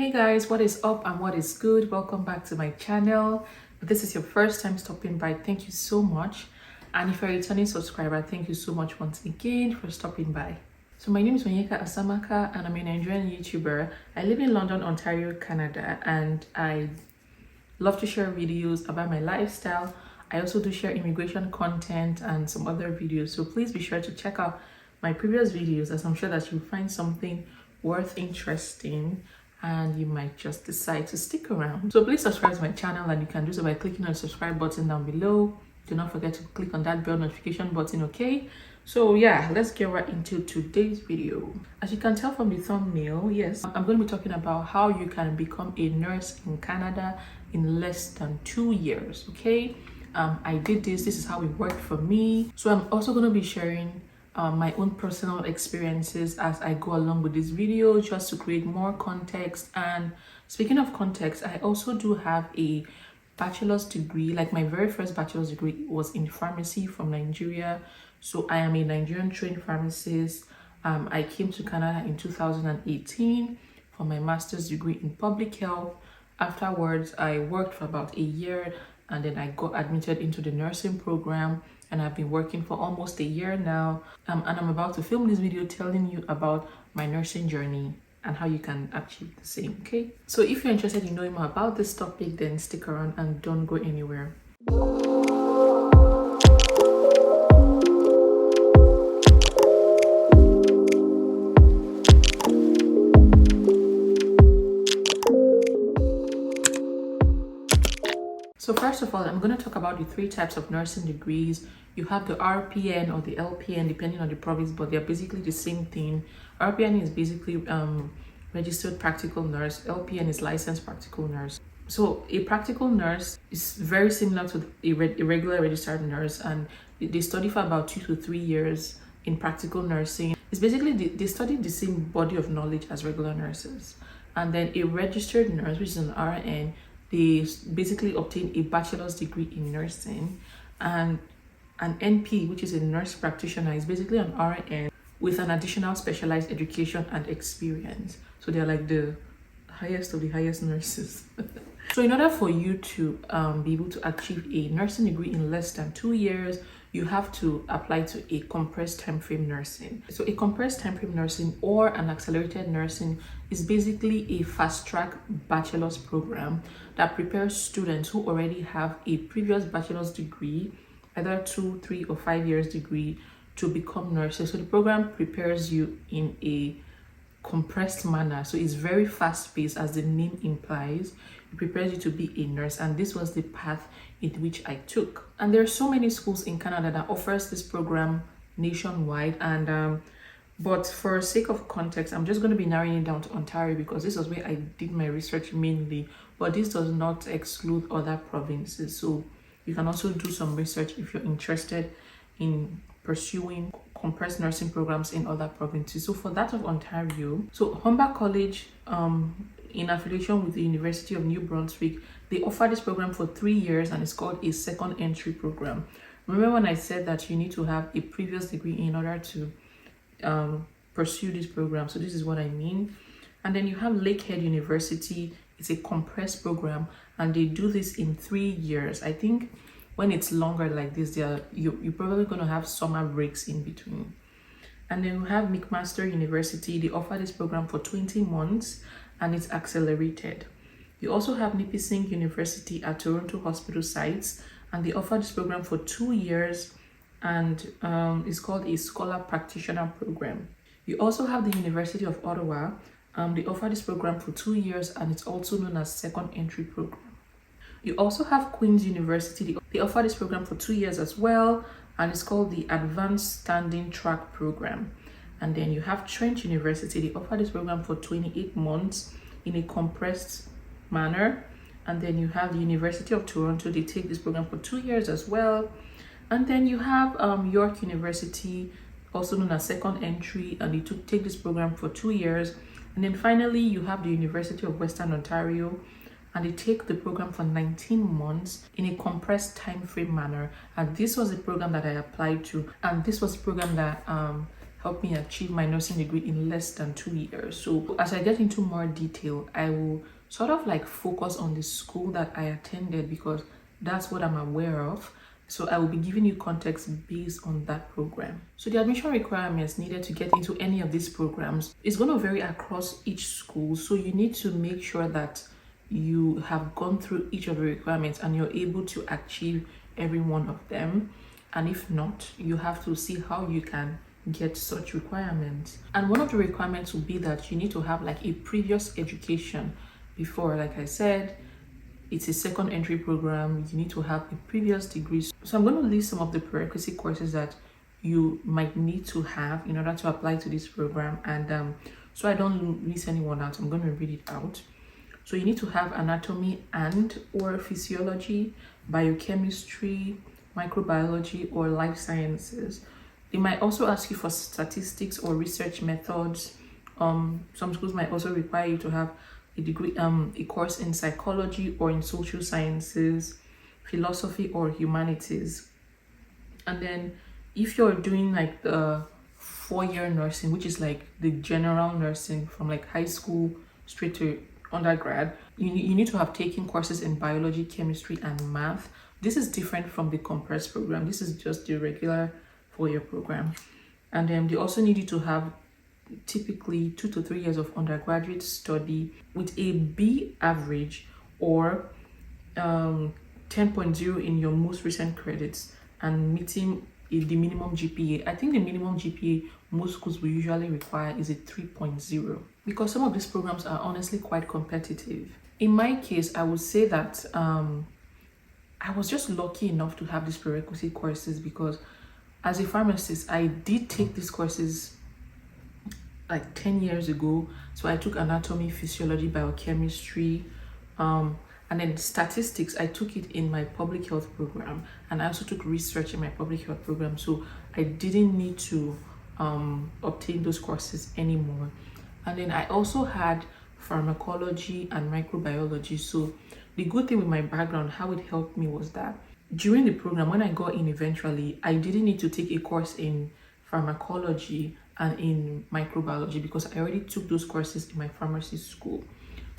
Hey guys, what is up and what is good? Welcome back to my channel. If this is your first time stopping by, thank you so much. And if you're a returning subscriber, thank you so much once again for stopping by. So my name is Onyeka Asamaka and I'm a Nigerian YouTuber. I live in London, Ontario, Canada, and I love to share videos about my lifestyle. I also do share immigration content and some other videos. So please be sure to check out my previous videos, as I'm sure that you'll find something worth interesting and you might just decide to stick around. So please subscribe to my channel, and you can do so by clicking on the subscribe button down below. Do not forget to click on that bell notification button, okay? So yeah, let's get right into today's video. As you can tell from the thumbnail, yes, I'm going to be talking about how you can become a nurse in Canada in less than 2 years, okay? I did this is how it worked for me. So I'm also going to be sharing my own personal experiences as I go along with this video, just to create more context. And speaking of context, I also do have a bachelor's degree. Like, my very first bachelor's degree was in pharmacy from Nigeria. So I am a Nigerian trained pharmacist. I came to Canada in 2018 for my master's degree in public health. Afterwards, I worked for about a year, and then I got admitted into the nursing program, and I've been working for almost a year now. And I'm about to film this video telling you about my nursing journey and how you can achieve the same, okay? So if you're interested in knowing more about this topic, then stick around and don't go anywhere. So first of all, I'm going to talk about the three types of nursing degrees. You have the RPN or the LPN, depending on the province, but they're basically the same thing. RPN is basically registered practical nurse. LPN is licensed practical nurse. So a practical nurse is very similar to a regular registered nurse, and they study for about 2 to 3 years in practical nursing. It's basically they study the same body of knowledge as regular nurses. And then a registered nurse, which is an RN, they basically obtain a bachelor's degree in nursing. And an NP, which is a nurse practitioner, is basically an RN with an additional specialized education and experience. So they're like the highest of the highest nurses. So in order for you to be able to achieve a nursing degree in less than 2 years, you have to apply to a compressed time frame nursing. So a compressed time frame nursing or an accelerated nursing is basically a fast-track bachelor's program that prepares students who already have a previous bachelor's degree, either 2, 3, or 5 years degree, to become nurses. So the program prepares you in a compressed manner. So it's very fast-paced, as the name implies. It prepares you to be a nurse, and this was the path in which I took. And there are so many schools in Canada that offers this program nationwide, and but for sake of context, I'm just going to be narrowing it down to Ontario because this was where I did my research mainly, but this does not exclude other provinces. So you can also do some research if you're interested in pursuing compressed nursing programs in other provinces. So for that of Ontario, so Humber College, in affiliation with the University of New Brunswick, they offer this program for 3 years, and it's called a second entry program. Remember when I said that you need to have a previous degree in order to pursue this program? So this is what I mean. And then you have Lakehead University. It's a compressed program, and they do this in 3 years. I think when it's longer like this, you're probably going to have summer breaks in between. And then we have McMaster University. They offer this program for 20 months, and it's accelerated. You also have Nipissing University at Toronto Hospital Sites, and they offer this program for 2 years, and it's called a Scholar Practitioner program. You also have the University of Ottawa. They offer this program for 2 years, and it's also known as second entry program. You also have Queen's University. They offer this program for 2 years as well, and it's called the Advanced Standing Track program. And then you have Trent University. They offer this program for 28 months in a compressed manner. And then you have the University of Toronto. They take this program for 2 years as well. And then you have York University, also known as second entry, and they take this program for 2 years. And then finally, you have the University of Western Ontario, and they take the program for 19 months in a compressed time frame manner. And this was the program that I applied to, and this was the program that helped me achieve my nursing degree in less than 2 years. So as I get into more detail, I will sort of like focus on the school that I attended because that's what I'm aware of. So I will be giving you context based on that program. So the admission requirements needed to get into any of these programs is going to vary across each school. So you need to make sure that you have gone through each of the requirements and you're able to achieve every one of them. And if not, you have to see how you can get such requirements. And one of the requirements will be that you need to have like a previous education before. Like I said, it's a second entry program. You need to have a previous degree. So I'm going to list some of the prerequisite courses that you might need to have in order to apply to this program. And so I don't miss anyone out, I'm going to read it out. So you need to have anatomy and or physiology, biochemistry, microbiology, or life sciences. They might also ask you for statistics or research methods. Some schools might also require you to have a degree, a course in psychology or in social sciences, philosophy or humanities. And then if you're doing like the 4-year nursing, which is like the general nursing from like high school straight to undergrad, you need to have taken courses in biology, chemistry, and math. This is different from the compressed program. This is just the regular 4-year program. And then they also need you to have typically 2 to 3 years of undergraduate study with a B average or 10.0 in your most recent credits and meeting the minimum GPA. I think the minimum GPA most schools will usually require is a 3.0 because some of these programs are honestly quite competitive. In my case, I would say that I was just lucky enough to have these prerequisite courses because as a pharmacist, I did take these courses like 10 years ago. So I took anatomy, physiology, biochemistry, and then statistics. I took it in my public health program, and I also took research in my public health program. So I didn't need to obtain those courses anymore. And then I also had pharmacology and microbiology. So the good thing with my background, how it helped me was that during the program, when I got in eventually, I didn't need to take a course in pharmacology and in microbiology because I already took those courses in my pharmacy school.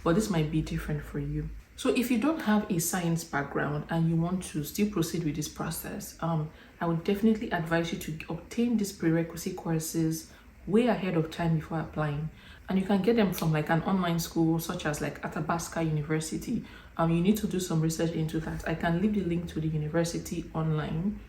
But this might be different for you. So if you don't have a science background and you want to still proceed with this process, I would definitely advise you to obtain these prerequisite courses way ahead of time before applying. And you can get them from like an online school such as like Athabasca University. You need to do some research into that. I can leave the link to the university online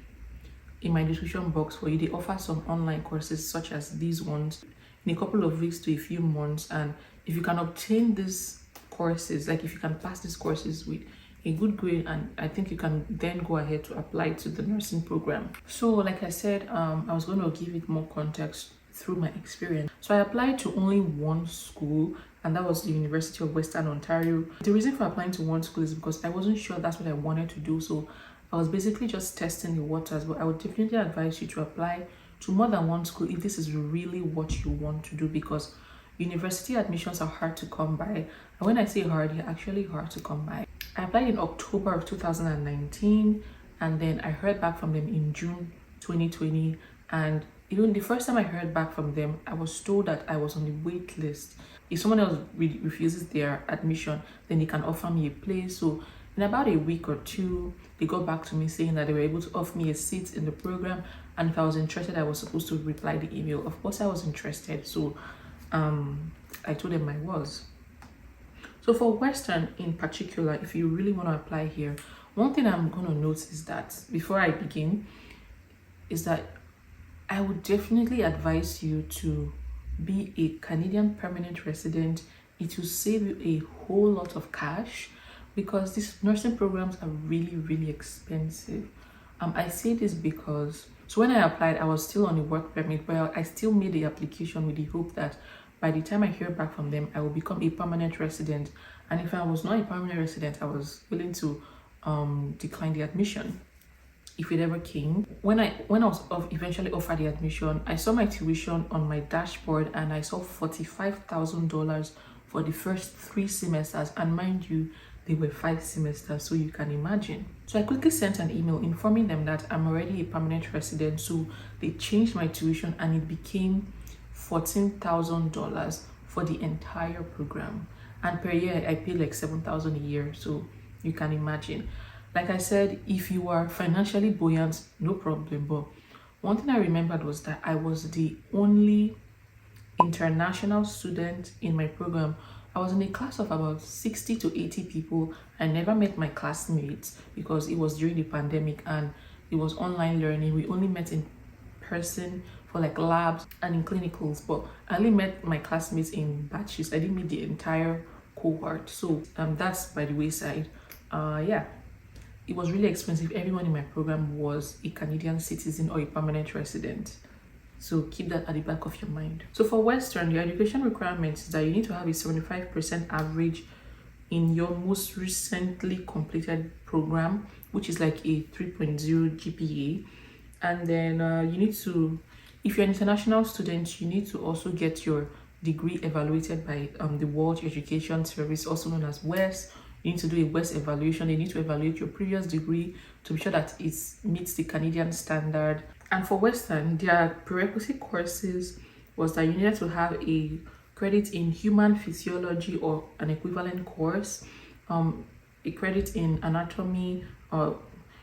in my description box for you. They offer some online courses such as these ones in a couple of weeks to a few months. And if you can obtain these courses, like if you can pass these courses with a good grade, and I think you can then go ahead to apply to the nursing program. So like I said, I was going to give it more context through my experience. So I applied to only one school, and that was the University of Western Ontario. The reason for applying to one school is because I wasn't sure that's what I wanted to do. So I was basically just testing the waters, but I would definitely advise you to apply to more than one school if this is really what you want to do, because university admissions are hard to come by. And when I say hard, they're actually hard to come by. I applied in October of 2019, and then I heard back from them in June 2020. And even the first time I heard back from them, I was told that I was on the wait list. If someone else refuses their admission, then they can offer me a place. So in about a week or two, they got back to me saying that they were able to offer me a seat in the program, and if I was interested, I was supposed to reply the email. Of course I was interested, so I told them I was. So for Western in particular, if you really want to apply here, one thing I'm going to note is that before I begin is that I would definitely advise you to be a Canadian permanent resident. It will save you a whole lot of cash because these nursing programs are really, really expensive. I say this because, so when I applied, I was still on a work permit, but I still made the application with the hope that by the time I hear back from them, I will become a permanent resident. And if I was not a permanent resident, I was willing to decline the admission if it ever came. When I was eventually offered the admission, I saw my tuition on my dashboard and I saw $45,000 for the first 3 semesters. And mind you, they were 5 semesters, so you can imagine. So I quickly sent an email informing them that I'm already a permanent resident, so they changed my tuition and it became $14,000 for the entire program. And per year, I paid like 7,000 a year, so you can imagine. Like I said, if you are financially buoyant, no problem. But one thing I remembered was that I was the only international student in my program. I was in a class of about 60 to 80 people. I never met my classmates because it was during the pandemic and it was online learning. We only met in person for like labs and in clinicals, but I only met my classmates in batches. I didn't meet the entire cohort. So that's by the wayside. Yeah, it was really expensive. Everyone in my program was a Canadian citizen or a permanent resident. So keep that at the back of your mind. So for Western, your education requirements is that you need to have a 75% average in your most recently completed program, which is like a 3.0 GPA. And then you need to, if you're an international student, you need to also get your degree evaluated by the World Education Service, also known as WES. You need to do a WES evaluation. They need to evaluate your previous degree to be sure that it meets the Canadian standard. And for Western, their prerequisite courses was that you needed to have a credit in human physiology or an equivalent course, a credit in anatomy, or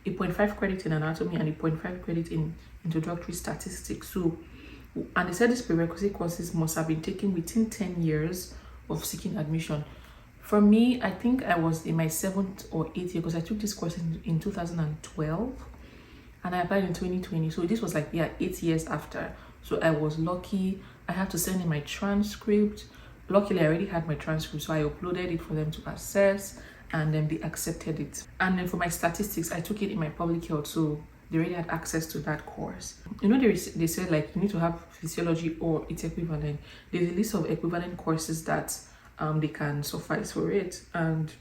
a 0.5 credit in anatomy and a 0.5 credit in introductory statistics. So, and they said these prerequisite courses must have been taken within 10 years of seeking admission. For me, I think I was in my 7th or 8th year because I took this course in 2012 and I applied in 2020. So this was like, yeah, 8 years after. So I was lucky. I had to send in my transcript. Luckily, I already had my transcript, so I uploaded it for them to assess and then they accepted it. And then for my statistics, I took it in my public health, so they already had access to that course. You know, they said like you need to have physiology or its equivalent. There's a list of equivalent courses that they can suffice for it. And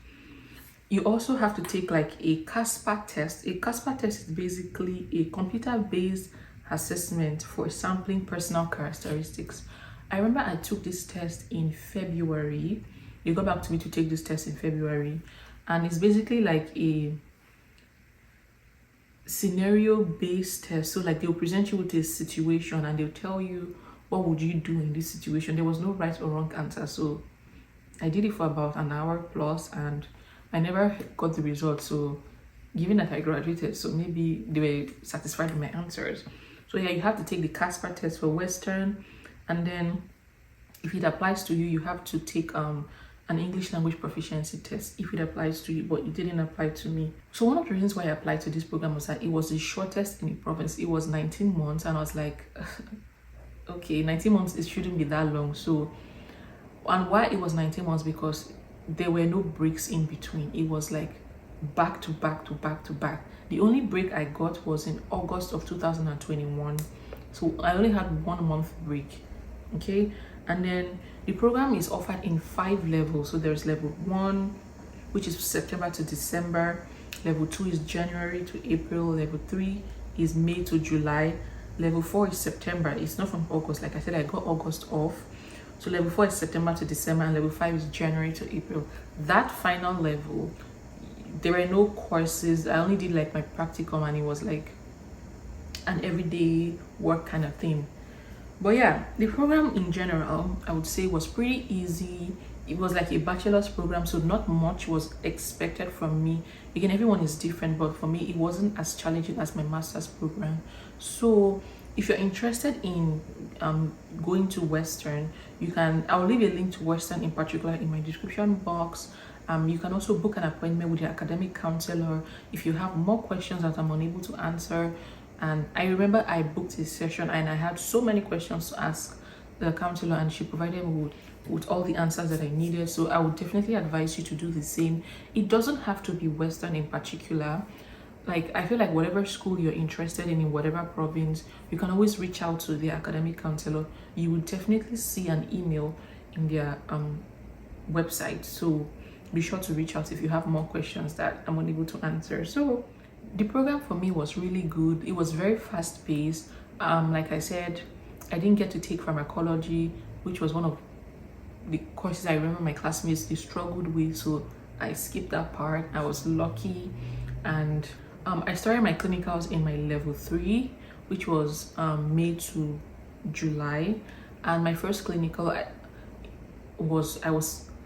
you also have to take like a CASPA test. A CASPA test is basically a computer-based assessment for sampling personal characteristics. I remember I took this test in February. They got back to me to take this test in February, and it's basically like a scenario-based test. So like they'll present you with a situation and they'll tell you what would you do in this situation. There was no right or wrong answer, so I did it for about an hour plus and I never got the results. So given that I graduated, so maybe they were satisfied with my answers. So yeah, you have to take the CASPA test for Western, and then if it applies to you, you have to take an English language proficiency test if it applies to you, but it didn't apply to me. So one of the reasons why I applied to this program was that it was the shortest in the province. It was 19 months and I was like, okay, 19 months, it shouldn't be that long. So, and why it was 19 months, because there were no breaks in between. It was like back to back to back to back. The only break I got was in August of 2021. So I only had 1 month break. Okay, and then the program is offered in 5 levels. So there's level 1, which is September to December. Level 2 is January to April. Level 3 is May to July. Level 4 is September. It's not from August. Like I said, I got August off. So level 4 is September to December and level 5 is January to April. That final level, there were no courses. I only did like my practicum and it was like an everyday work kind of thing. But yeah, the program in general, I would say, was pretty easy. It was like a bachelor's program, so not much was expected from me. Again, everyone is different, but for me, it wasn't as challenging as my master's program. So if you're interested in going to Western, you can, I'll leave a link to Western in particular in my description box. You can also book an appointment with your academic counselor if you have more questions that I'm unable to answer. And I remember I booked a session and I had so many questions to ask the counselor, and she provided me with all the answers that I needed. So I would definitely advise you to do the same. It doesn't have to be Western in particular. Like, I feel like whatever school you're interested in whatever province, you can always reach out to the academic counselor. You will definitely see an email in their website. So be sure to reach out if you have more questions that I'm unable to answer. So the program for me was really good. It was very fast paced. Like I said, I didn't get to take pharmacology, which was one of the courses I remember my classmates, they struggled with. So I skipped that part. I was lucky, and I started my clinicals in my level 3, which was May to July, and my first clinical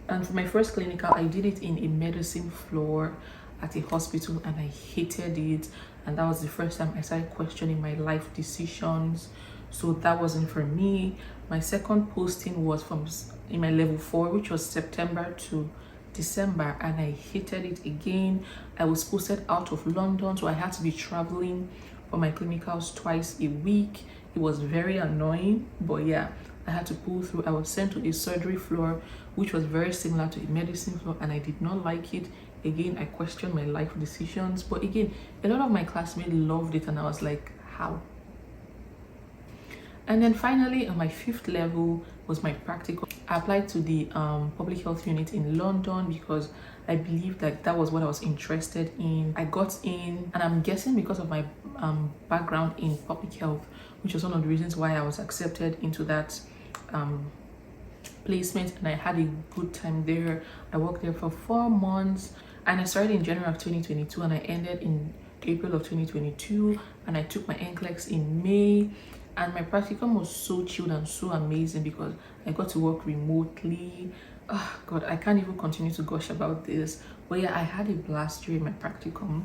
and for my first clinical I did it in a medicine floor at a hospital, and I hated it, and that was the first time I started questioning my life decisions, so that wasn't for me. My second posting was from in my level 4, which was September to December, and I hated it again. I was posted out of London, so I had to be traveling for my clinicals twice a week. It was very annoying, but yeah, I had to pull through. I was sent to a surgery floor, which was very similar to a medicine floor, and I did not like it. Again, I questioned my life decisions, but again, a lot of my classmates loved it, and I was like, how? And then finally, on my 5th level was my practical. I applied to the public health unit in London because I believed that was what I was interested in. I got in, and I'm guessing because of my background in public health, which was one of the reasons why I was accepted into that placement, and I had a good time there. I worked there for 4 months, and I started in January of 2022, and I ended in April of 2022, and I took my NCLEX in May. And my practicum was so chilled and so amazing because I got to work remotely. Oh God, I can't even continue to gush about this, but yeah, I had a blast during my practicum,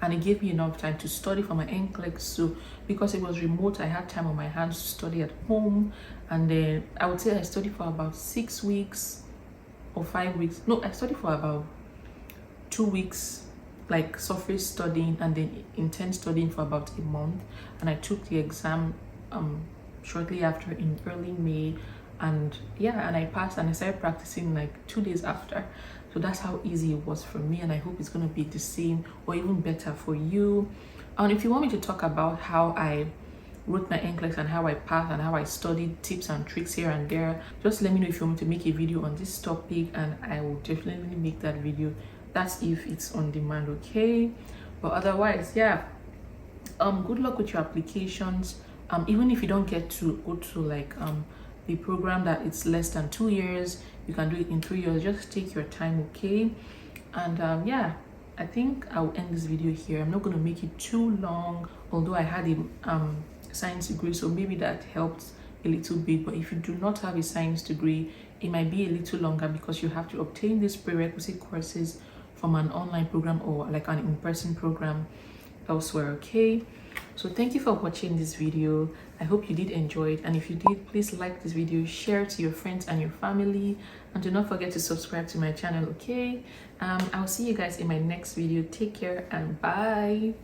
and it gave me enough time to study for my NCLEX. So because it was remote, I had time on my hands to study at home. And then I would say I studied for about 6 weeks or 5 weeks. No, I studied for about 2 weeks, like surface studying, and then intense studying for about a month. And I took the exam shortly after in early May, and yeah, and I passed, and I started practicing like 2 days after. So that's how easy it was for me, and I hope it's going to be the same or even better for you. And if you want me to talk about how I wrote my NCLEX and how I passed and how I studied, tips and tricks here and there, just let me know if you want me to make a video on this topic, and I will definitely make that video. That's if it's on demand, okay? But otherwise, yeah, good luck with your applications. Even if you don't get to go to like the program that it's less than 2 years, you can do it in 3 years. Just take your time, okay? And yeah, I think I'll end this video here. I'm not going to make it too long, although I had a science degree, so maybe that helped a little bit. But if you do not have a science degree, it might be a little longer because you have to obtain these prerequisite courses from an online program or like an in-person program elsewhere, okay? So thank you for watching this video. I hope you did enjoy it, and if you did, please like this video, share it to your friends and your family, and do not forget to subscribe to my channel, okay? I'll see you guys in my next video. Take care and bye.